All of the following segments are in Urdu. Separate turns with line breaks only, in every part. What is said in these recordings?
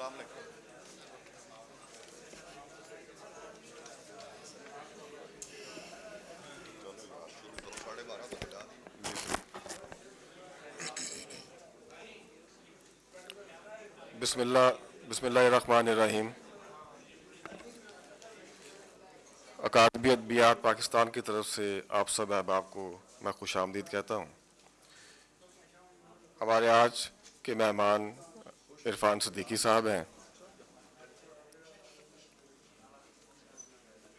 السلام علیکم. چلو یار شروع کرو 12:30 بج گیا.
بسم اللہ بسم اللہ الرحمن الرحیم. اکادمی ادبیات پاکستان کی طرف سے آپ سب احباب کو میں خوش آمدید کہتا ہوں. ہمارے آج کے مہمان عرفان صدیقی صاحب ہیں.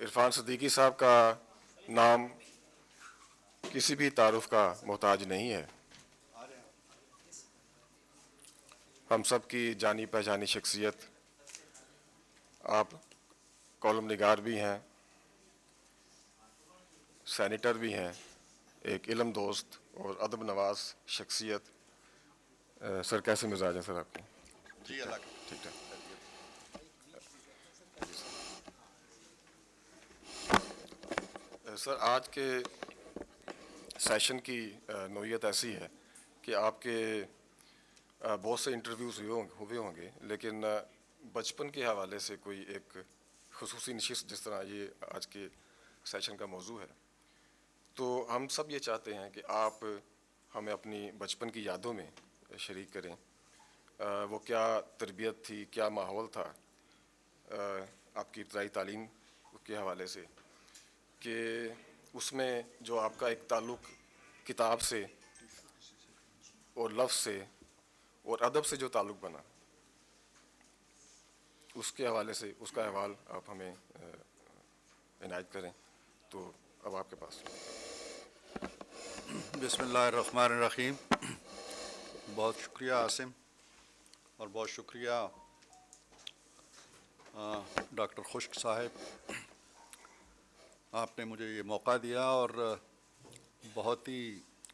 عرفان صدیقی صاحب کا نام کسی بھی تعارف کا محتاج نہیں ہے. ہم سب کی جانی پہچانی شخصیت. آپ کالم نگار بھی ہیں، سینیٹر بھی ہیں، ایک علم دوست اور ادب نواز شخصیت. سر کیسے مزاج ہیں سر آپ کے؟
جی اللہ کا
ٹھیک ٹھاک.
خیریت.
سر آج کے سیشن کی نوعیت ایسی ہے کہ آپ کے بہت سے انٹرویوز ہوئے ہوں گے، لیکن بچپن کے حوالے سے کوئی ایک خصوصی نشست جس طرح یہ آج کے سیشن کا موضوع ہے، تو ہم سب یہ چاہتے ہیں کہ آپ ہمیں اپنی بچپن کی یادوں میں شریک کریں. وہ کیا تربیت تھی، کیا ماحول تھا آپ کی ابتدائی تعلیم کے حوالے سے، کہ اس میں جو آپ کا ایک تعلق کتاب سے اور لفظ سے اور ادب سے جو تعلق بنا، اس کے حوالے سے اس کا احوال آپ ہمیں عنایت کریں. تو اب آپ کے پاس.
بسم اللہ الرحمن الرحیم. بہت شکریہ عاصم، اور بہت شکریہ ڈاکٹر خشک صاحب، آپ نے مجھے یہ موقع دیا. اور بہت ہی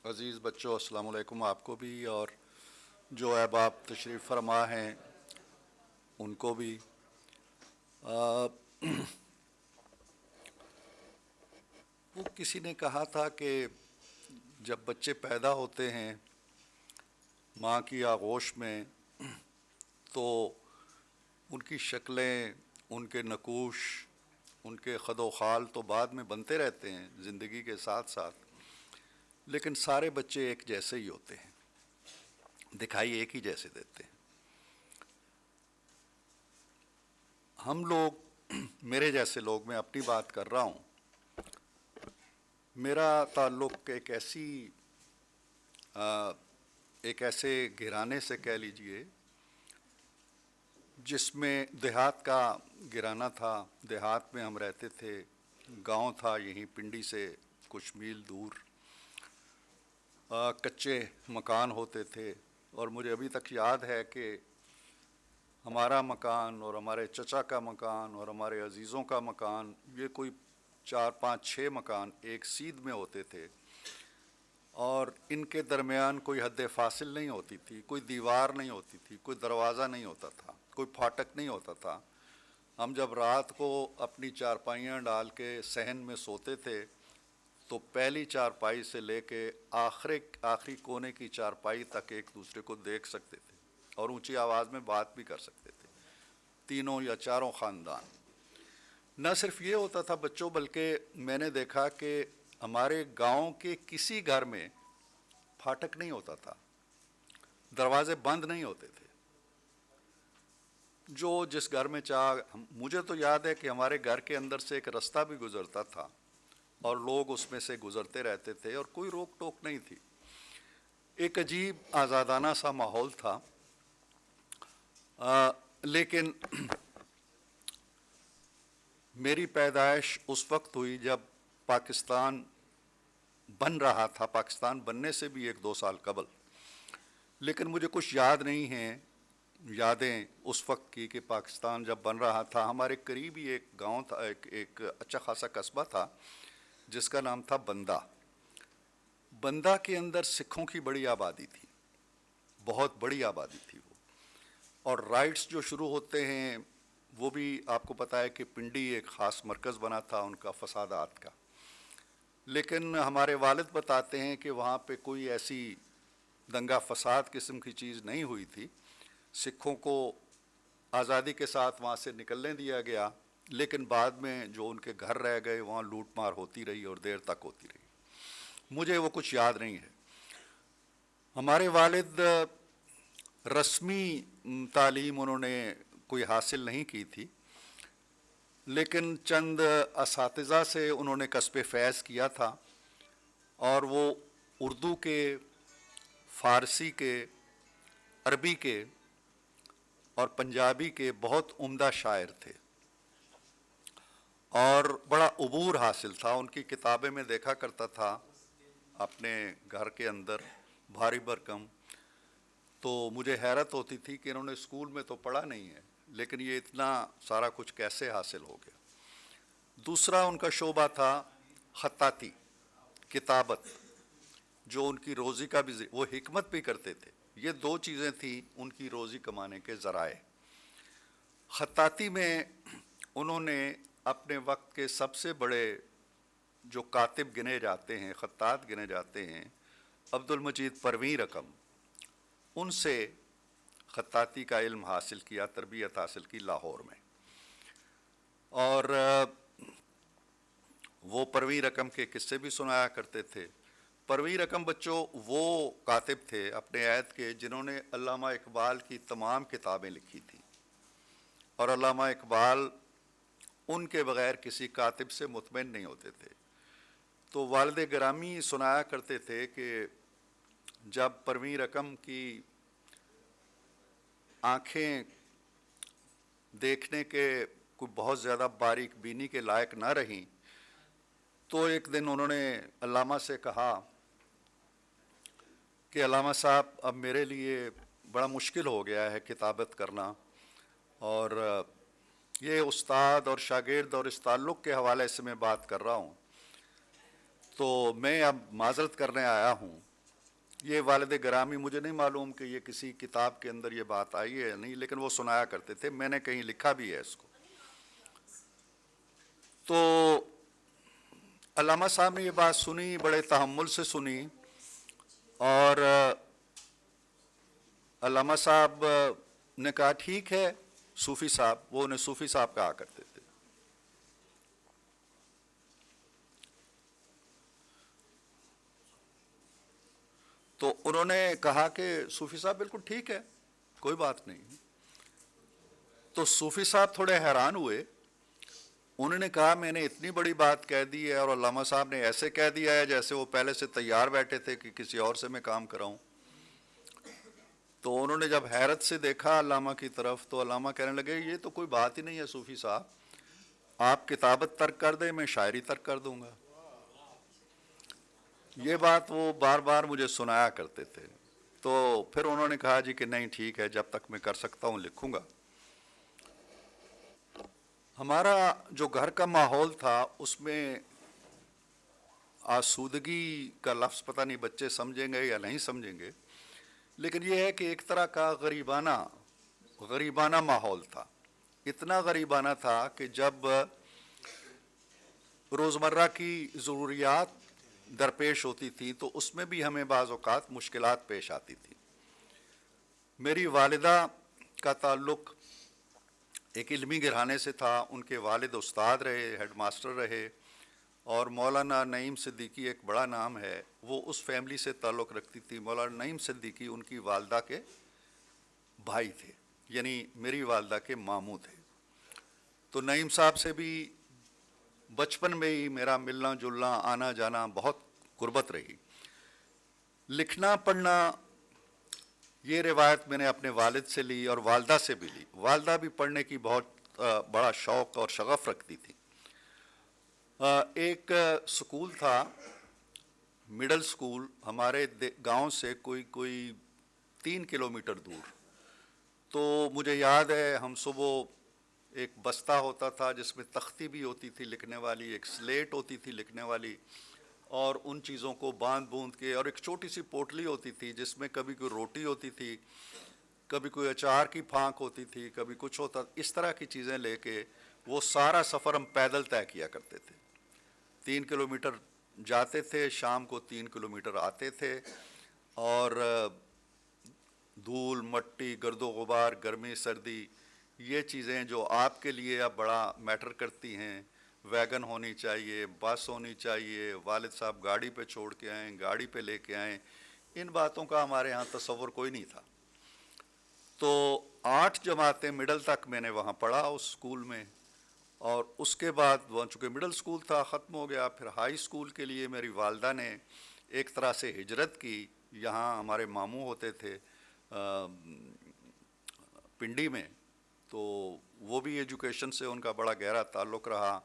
عزیز بچوں، السلام علیکم آپ کو بھی، اور جو احباب تشریف فرما ہیں ان کو بھی. وہ کسی نے کہا تھا کہ جب بچے پیدا ہوتے ہیں ماں کی آغوش میں تو ان کی شکلیں، ان کے نقوش، ان کے خد و خال تو بعد میں بنتے رہتے ہیں زندگی کے ساتھ ساتھ، لیکن سارے بچے ایک جیسے ہی ہوتے ہیں، دکھائی ایک ہی جیسے دیتے ہیں. ہم لوگ، میرے جیسے لوگ، میں اپنی بات کر رہا ہوں، میرا تعلق ایک ایسے گھرانے سے کہہ لیجئے جس میں دیہات کا گھرانہ تھا. دیہات میں ہم رہتے تھے، گاؤں تھا یہیں پنڈی سے کچھ میل دور. کچے مکان ہوتے تھے، اور مجھے ابھی تک یاد ہے کہ ہمارا مکان اور ہمارے چچا کا مکان اور ہمارے عزیزوں کا مکان، یہ کوئی 4 5 6 مکان ایک سیدھ میں ہوتے تھے، اور ان کے درمیان کوئی حد فاصل نہیں ہوتی تھی، کوئی دیوار نہیں ہوتی تھی، کوئی دروازہ نہیں ہوتا تھا، کوئی پھاٹک نہیں ہوتا تھا. ہم جب رات کو اپنی چارپائیاں ڈال کے صحن میں سوتے تھے تو پہلی چارپائی سے لے کے آخری کونے کی چارپائی تک ایک دوسرے کو دیکھ سکتے تھے اور اونچی آواز میں بات بھی کر سکتے تھے، تینوں یا چاروں خاندان. نہ صرف یہ ہوتا تھا بچوں، بلکہ میں نے دیکھا کہ ہمارے گاؤں کے کسی گھر میں پھاٹک نہیں ہوتا تھا، دروازے بند نہیں ہوتے تھے. جو جس گھر میں مجھے تو یاد ہے کہ ہمارے گھر کے اندر سے ایک رستہ بھی گزرتا تھا اور لوگ اس میں سے گزرتے رہتے تھے اور کوئی روک ٹوک نہیں تھی. ایک عجیب آزادانہ سا ماحول تھا. لیکن میری پیدائش اس وقت ہوئی جب پاکستان بن رہا تھا، پاکستان بننے سے بھی 1 2 سال قبل. لیکن مجھے کچھ یاد نہیں ہیں یادیں اس وقت کی کہ پاکستان جب بن رہا تھا ہمارے قریب ہی ایک گاؤں تھا، ایک اچھا خاصا قصبہ تھا جس کا نام تھا بندہ. بندہ کے اندر سکھوں کی بڑی آبادی تھی، بہت بڑی آبادی تھی وہ. اور رائٹس جو شروع ہوتے ہیں وہ بھی آپ کو پتہ ہے کہ پنڈی ایک خاص مرکز بنا تھا ان کا فسادات کا. لیکن ہمارے والد بتاتے ہیں کہ وہاں پہ کوئی ایسی دنگا فساد قسم کی چیز نہیں ہوئی تھی. سکھوں کو آزادی کے ساتھ وہاں سے نکلنے دیا گیا، لیکن بعد میں جو ان کے گھر رہ گئے وہاں لوٹ مار ہوتی رہی اور دیر تک ہوتی رہی۔ مجھے وہ کچھ یاد نہیں ہے۔ ہمارے والد رسمی تعلیم انہوں نے کوئی حاصل نہیں کی تھی، لیکن چند اساتذہ سے انہوں نے کسب فیض کیا تھا، اور وہ اردو کے، فارسی کے، عربی کے اور پنجابی کے بہت عمدہ شاعر تھے، اور بڑا عبور حاصل تھا۔ ان کی کتابیں میں دیکھا کرتا تھا اپنے گھر کے اندر بھاری بھرکم، تو مجھے حیرت ہوتی تھی کہ انہوں نے اسکول میں تو پڑھا نہیں ہے، لیکن یہ اتنا سارا کچھ کیسے حاصل ہو گیا۔ دوسرا ان کا شعبہ تھا خطاطی، کتابت، جو ان کی روزی کا بھی وہ حکمت بھی کرتے تھے۔ یہ دو چیزیں تھیں ان کی روزی کمانے کے ذرائع۔ خطاطی میں انہوں نے اپنے وقت کے سب سے بڑے جو کاتب گنے جاتے ہیں، خطاط گنے جاتے ہیں، عبد المجید پروین رقم، ان سے خطاطی کا علم حاصل کیا، تربیت حاصل کی لاہور میں۔ اور وہ پروین رقم کے قصے بھی سنایا کرتے تھے۔ پروین رقم بچوں وہ کاتب تھے اپنے عہد کے جنہوں نے علامہ اقبال کی تمام کتابیں لکھی تھیں، اور علامہ اقبال ان کے بغیر کسی کاتب سے مطمئن نہیں ہوتے تھے۔ تو والد گرامی سنایا کرتے تھے کہ جب پروین رقم کی آنکھیں دیکھنے کے کوئی بہت زیادہ باریک بینی کے لائق نہ رہیں، تو ایک دن انہوں نے علامہ سے کہا کہ علامہ صاحب اب میرے لیے بڑا مشکل ہو گیا ہے کتابت کرنا، اور یہ استاد اور شاگرد اور اس تعلق کے حوالے سے میں بات کر رہا ہوں، تو میں اب معذرت کرنے آیا ہوں۔ یہ والد گرامی، مجھے نہیں معلوم کہ یہ کسی کتاب کے اندر یہ بات آئی ہے یا نہیں، لیکن وہ سنایا کرتے تھے، میں نے کہیں لکھا بھی ہے اس کو۔ تو علامہ صاحب نے یہ بات سنی، بڑے تحمل سے سنی، اور علامہ صاحب نے کہا ٹھیک ہے صوفی صاحب، وہ انہیں صوفی صاحب کہا کرتے تھے۔ تو انہوں نے کہا کہ صوفی صاحب بالکل ٹھیک ہے، کوئی بات نہیں۔ تو صوفی صاحب تھوڑے حیران ہوئے، انہوں نے کہا میں نے اتنی بڑی بات کہہ دی ہے اور علامہ صاحب نے ایسے کہہ دیا ہے جیسے وہ پہلے سے تیار بیٹھے تھے کہ کسی اور سے میں کام کراؤں۔ تو انہوں نے جب حیرت سے دیکھا علامہ کی طرف، تو علامہ کہنے لگے یہ تو کوئی بات ہی نہیں ہے صوفی صاحب، آپ کتابت ترک کر دیں، میں شاعری ترک کر دوں گا۔ یہ بات وہ بار بار مجھے سنایا کرتے تھے۔ تو پھر انہوں نے کہا جی کہ نہیں ٹھیک ہے، جب تک میں کر سکتا ہوں لکھوں گا۔ ہمارا جو گھر کا ماحول تھا اس میں آسودگی کا لفظ پتہ نہیں بچے سمجھیں گے یا نہیں سمجھیں گے، لیکن یہ ہے کہ ایک طرح کا غریبانہ ماحول تھا۔ اتنا غریبانہ تھا کہ جب روزمرہ کی ضروریات درپیش ہوتی تھیں تو اس میں بھی ہمیں بعض اوقات مشکلات پیش آتی تھیں۔ میری والدہ کا تعلق ایک علمی گھرانے سے تھا، ان کے والد استاد رہے، ہیڈ ماسٹر رہے، اور مولانا نعیم صدیقی ایک بڑا نام ہے، وہ اس فیملی سے تعلق رکھتی تھی۔ مولانا نعیم صدیقی ان کی والدہ کے بھائی تھے، یعنی میری والدہ کے ماموں تھے۔ تو نعیم صاحب سے بھی بچپن میں ہی میرا ملنا جلنا، آنا جانا بہت قربت رہی۔ لکھنا پڑھنا یہ روایت میں نے اپنے والد سے لی اور والدہ سے بھی لی۔ والدہ بھی پڑھنے کی بہت بڑا شوق اور شغف رکھتی تھی۔ ایک سکول تھا، مڈل سکول، ہمارے گاؤں سے کوئی 3 کلومیٹر دور۔ تو مجھے یاد ہے ہم صبح ایک بستہ ہوتا تھا جس میں تختی بھی ہوتی تھی لکھنے والی، ایک سلیٹ ہوتی تھی لکھنے والی، اور ان چیزوں کو باندھ بوند کے، اور ایک چھوٹی سی پوٹلی ہوتی تھی جس میں کبھی کوئی روٹی ہوتی تھی، کبھی کوئی اچار کی پھانک ہوتی تھی، کبھی کچھ ہوتا، اس طرح کی چیزیں لے کے وہ سارا سفر ہم پیدل طے کیا کرتے تھے۔ 3 کلومیٹر جاتے تھے، شام کو 3 کلومیٹر آتے تھے، اور دھول مٹی گرد و غبار، گرمی سردی، یہ چیزیں جو آپ کے لیے اب بڑا میٹر کرتی ہیں، ویگن ہونی چاہیے، بس ہونی چاہیے، والد صاحب گاڑی پہ چھوڑ کے آئیں، گاڑی پہ لے کے آئیں، ان باتوں کا ہمارے ہاں تصور کوئی نہیں تھا۔ تو 8 جماعتیں مڈل تک میں نے وہاں پڑھا اس اسکول میں، اور اس کے بعد وہ چونکہ مڈل اسکول تھا ختم ہو گیا، پھر ہائی اسکول کے لیے میری والدہ نے ایک طرح سے ہجرت کی۔ یہاں ہمارے ماموں ہوتے تھے پنڈی میں، تو وہ بھی ایجوکیشن سے ان کا بڑا گہرا تعلق رہا۔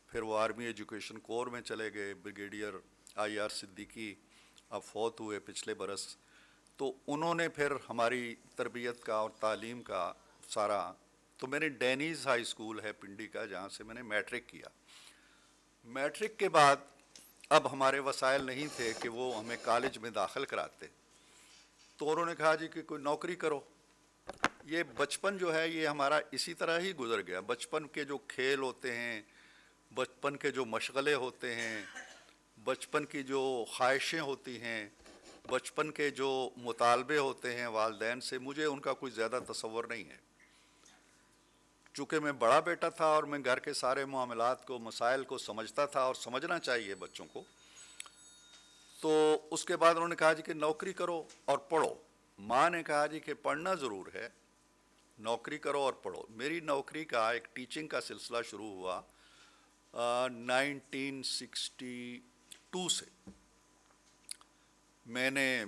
پھر وہ آرمی ایجوکیشن کور میں چلے گئے، بریگیڈیئر آئی آر صدیقی اب فوت ہوئے پچھلے برس۔ تو انہوں نے پھر ہماری تربیت کا اور تعلیم کا سارا، تو میں نے ڈینیز ہائی اسکول ہے پنڈی کا جہاں سے میں نے میٹرک کیا۔ میٹرک کے بعد اب ہمارے وسائل نہیں تھے کہ وہ ہمیں کالج میں داخل کراتے، تو انہوں نے کہا جی کہ کوئی نوکری کرو۔ یہ بچپن جو ہے یہ ہمارا اسی طرح ہی گزر گیا۔ بچپن کے جو کھیل ہوتے ہیں، بچپن کے جو مشغلے ہوتے ہیں، بچپن کی جو خواہشیں ہوتی ہیں، بچپن کے جو مطالبے ہوتے ہیں والدین سے، مجھے ان کا کوئی زیادہ تصور نہیں ہے۔ چونکہ میں بڑا بیٹا تھا اور میں گھر کے سارے معاملات کو، مسائل کو سمجھتا تھا، اور سمجھنا چاہیے بچوں کو، تو اس کے بعد انہوں نے کہا جی کہ نوکری کرو اور پڑھو۔ ماں نے کہا جی کہ پڑھنا ضرور ہے، نوکری کرو اور پڑھو۔ میری نوکری کا ایک ٹیچنگ کا سلسلہ شروع ہوا 1962 سے۔ میں نے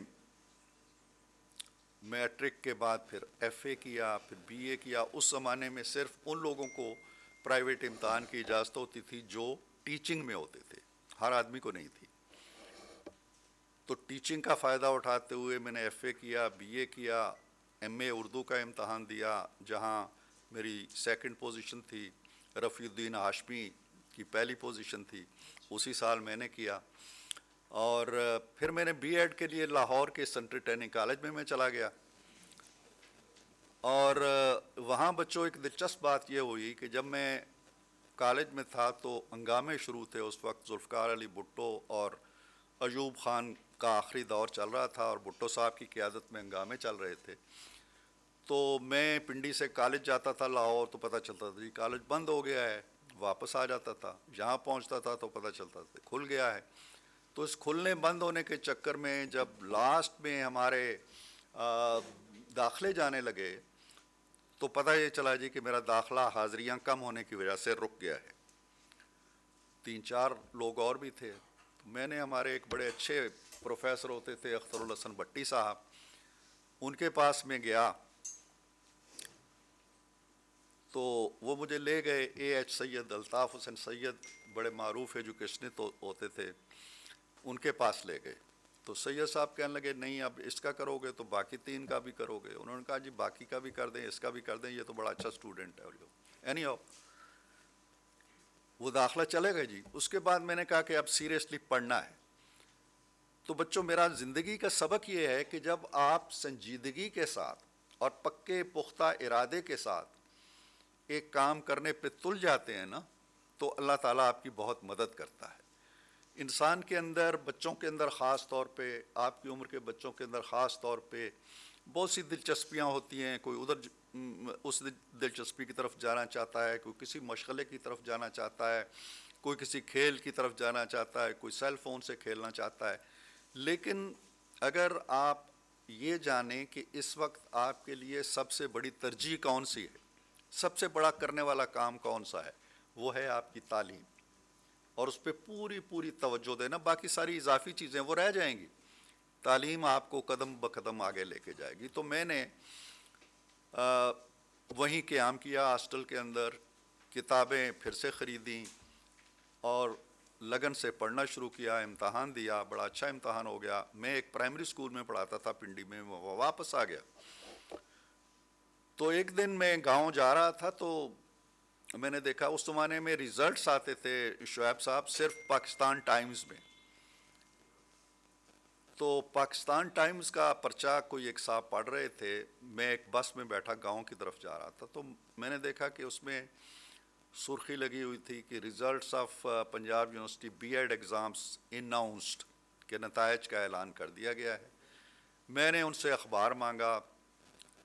میٹرک کے بعد پھر ایف اے کیا، پھر بی اے کیا۔ اس زمانے میں صرف ان لوگوں کو پرائیویٹ امتحان کی اجازت ہوتی تھی جو ٹیچنگ میں ہوتے تھے، ہر آدمی کو نہیں تھی۔ تو ٹیچنگ کا فائدہ اٹھاتے ہوئے میں نے ایف اے کیا، بی اے کیا، ایم اے اردو کا امتحان دیا، جہاں میری سیکنڈ پوزیشن تھی، رفیع الدین ہاشمی کی پہلی پوزیشن تھی، اسی سال میں نے کیا۔ اور پھر میں نے بی ایڈ کے لیے لاہور کے سینٹرل ٹریننگ کالج میں چلا گیا، اور وہاں بچوں ایک دلچسپ بات یہ ہوئی کہ جب میں کالج میں تھا تو ہنگامے شروع تھے۔ اس وقت ذوالفقار علی بھٹو اور ایوب خان کا آخری دور چل رہا تھا، اور بھٹو صاحب کی قیادت میں ہنگامے چل رہے تھے۔ تو میں پنڈی سے کالج جاتا تھا لاہور، تو پتہ چلتا تھا جی کالج بند ہو گیا ہے، واپس آ جاتا تھا۔ یہاں پہنچتا تھا تو پتہ چلتا تھا کھل گیا ہے۔ تو اس کھلنے بند ہونے کے چکر میں جب لاسٹ میں ہمارے داخلے جانے لگے تو پتہ یہ چلا جی کہ میرا داخلہ حاضریاں کم ہونے کی وجہ سے رک گیا ہے۔ 3-4 لوگ اور بھی تھے۔ میں نے ہمارے ایک بڑے اچھے پروفیسر ہوتے تھے اختر الحسن بٹی صاحب، ان کے پاس میں گیا تو وہ مجھے لے گئے۔ اے ایچ سید، الطاف حسین سید، بڑے معروف ایجوکیشنسٹ ہوتے تھے، ان کے پاس لے گئے۔ تو سید صاحب کہنے لگے نہیں اب اس کا کرو گے تو باقی 3 کا بھی کرو گے۔ انہوں نے کہا جی باقی کا بھی کر دیں، اس کا بھی کر دیں، یہ تو بڑا اچھا اسٹوڈنٹ ہے۔ اینی ہاؤ وہ داخلہ چلے گئے جی۔ اس کے بعد میں نے کہا کہ اب سیریسلی پڑھنا ہے۔ تو بچوں میرا زندگی کا سبق یہ ہے کہ جب آپ سنجیدگی کے ساتھ اور پکے پختہ ارادے کے ساتھ ایک کام کرنے پہ تل جاتے ہیں نا، تو اللہ تعالیٰ آپ کی بہت مدد کرتا ہے۔ انسان کے اندر، بچوں کے اندر خاص طور پہ، آپ کی عمر کے بچوں کے اندر خاص طور پہ بہت سی دلچسپیاں ہوتی ہیں۔ کوئی ادھر اس دلچسپی کی طرف جانا چاہتا ہے، کوئی کسی مشغلے کی طرف جانا چاہتا ہے، کوئی کسی کھیل کی طرف جانا چاہتا ہے، کوئی سیل فون سے کھیلنا چاہتا ہے۔ لیکن اگر آپ یہ جانیں کہ اس وقت آپ کے لیے سب سے بڑی ترجیح کون سی ہے، سب سے بڑا کرنے والا کام کون سا ہے، وہ ہے آپ کی تعلیم، اور اس پہ پوری توجہ دینا۔ باقی ساری اضافی چیزیں وہ رہ جائیں گی، تعلیم آپ کو قدم بقدم آگے لے کے جائے گی۔ تو میں نے وہیں قیام کیا ہاسٹل کے اندر، کتابیں پھر سے خریدیں اور لگن سے پڑھنا شروع کیا، امتحان دیا، بڑا اچھا امتحان ہو گیا۔ میں ایک پرائمری اسکول میں پڑھاتا تھا پنڈی میں، وہ واپس آ گیا۔ تو ایک دن میں گاؤں جا رہا تھا تو میں نے دیکھا اس زمانے میں ریزلٹس آتے تھے شعیب صاحب صرف پاکستان ٹائمز میں۔ تو پاکستان ٹائمز کا پرچہ کوئی ایک صاحب پڑھ رہے تھے، میں ایک بس میں بیٹھا گاؤں کی طرف جا رہا تھا، تو میں نے دیکھا کہ اس میں سرخی لگی ہوئی تھی کہ results of Punjab University B Ed exams announced, کے نتائج کا اعلان کر دیا گیا ہے۔ میں نے ان سے اخبار مانگا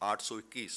821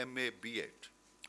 MA BEd।